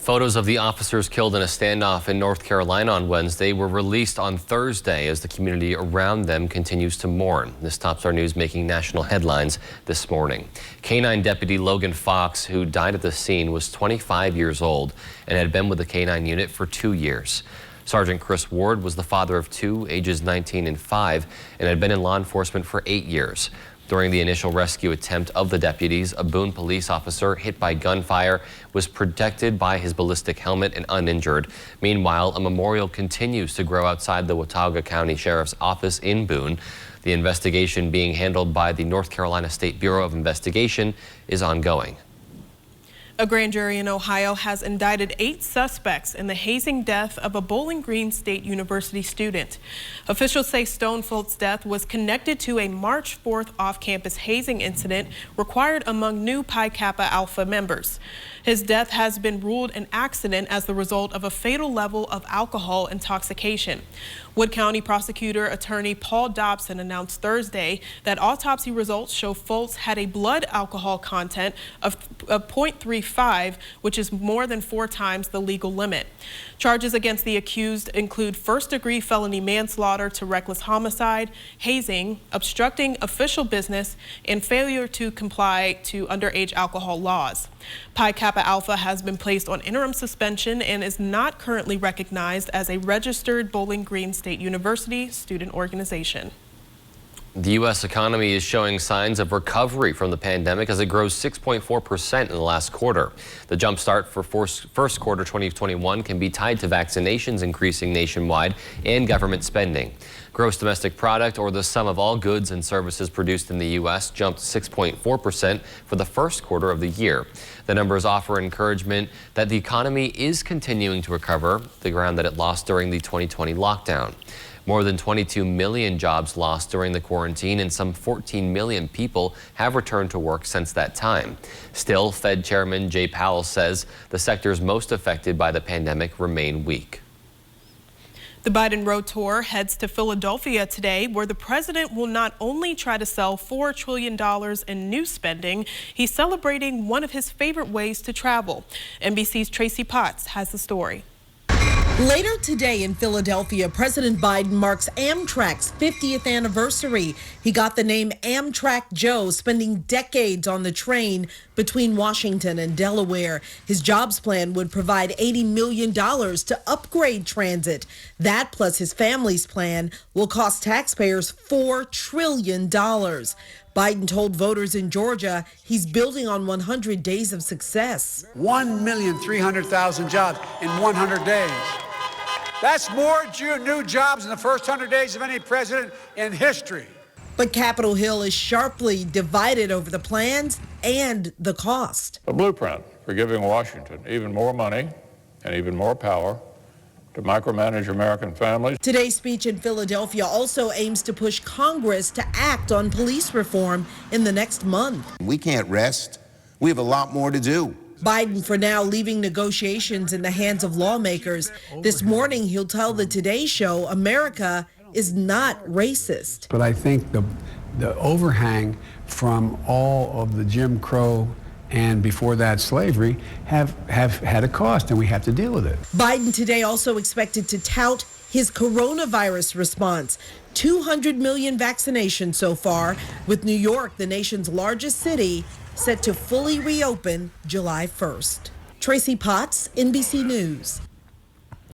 Photos of the officers killed in a standoff in North Carolina on Wednesday were released on Thursday as the community around them continues to mourn. This tops our news making national headlines this morning. K-9 deputy Logan Fox, who died at the scene, was 25 years old and had been with the K-9 unit for 2 years. Sergeant Chris Ward was the father of two, ages 19 and 5, and had been in law enforcement for 8 years. During the initial rescue attempt of the deputies, a Boone police officer hit by gunfire was protected by his ballistic helmet and uninjured. Meanwhile, a memorial continues to grow outside the Watauga County Sheriff's Office in Boone. The investigation being handled by the North Carolina State Bureau of Investigation is ongoing. A grand jury in Ohio has indicted 8 suspects in the hazing death of a Bowling Green State University student. Officials say Stone Folt's death was connected to a March 4th off-campus hazing incident required among new Pi Kappa Alpha members. His death has been ruled an accident as the result of a fatal level of alcohol intoxication. Wood County prosecutor attorney Paul Dobson announced Thursday that autopsy results show Foltz had a blood alcohol content of 0.35, which is more than 4 times the legal limit. Charges against the accused include first-degree felony manslaughter to reckless homicide, hazing, obstructing official business, and failure to comply to underage alcohol laws. Pi Kappa Alpha has been placed on interim suspension and is not currently recognized as a registered Bowling Green State University student organization. The U.S. economy is showing signs of recovery from the pandemic as it grows 6.4% in the last quarter. The jump start for first quarter 2021 can be tied to vaccinations increasing nationwide and government spending. Gross domestic product, or the sum of all goods and services produced in the U.S., jumped 6.4% for the first quarter of the year. The numbers offer encouragement that the economy is continuing to recover the ground that it lost during the 2020 lockdown. More than 22 million jobs lost during the quarantine, and some 14 million people have returned to work since that time. Still, Fed Chairman Jay Powell says the sectors most affected by the pandemic remain weak. The Biden road tour heads to Philadelphia today, where the president will not only try to sell $4 trillion in new spending, he's celebrating one of his favorite ways to travel. NBC's Tracy Potts has the story. Later today in Philadelphia, President Biden marks Amtrak's 50th anniversary. He got the name Amtrak Joe, spending decades on the train between Washington and Delaware. His jobs plan would provide $80 million to upgrade transit. That, plus his family's plan, will cost taxpayers $4 trillion. Biden told voters in Georgia he's building on 100 days of success. 1,300,000 jobs in 100 days. That's more new jobs in the first 100 days of any president in history. But Capitol Hill is sharply divided over the plans and the cost. A blueprint for giving Washington even more money and even more power to micromanage American families. Today's speech in Philadelphia also aims to push Congress to act on police reform in the next month. We can't rest. We have a lot more to do. Biden, for now, leaving negotiations in the hands of lawmakers. This morning, he'll tell the Today Show America is not racist. But I think the overhang from all of the Jim Crow and before that slavery have had a cost, and we have to deal with it. Biden today also expected to tout his coronavirus response. 200 million vaccinations so far, with New York, the nation's largest city, set to fully reopen July 1st. Tracy Potts, NBC News.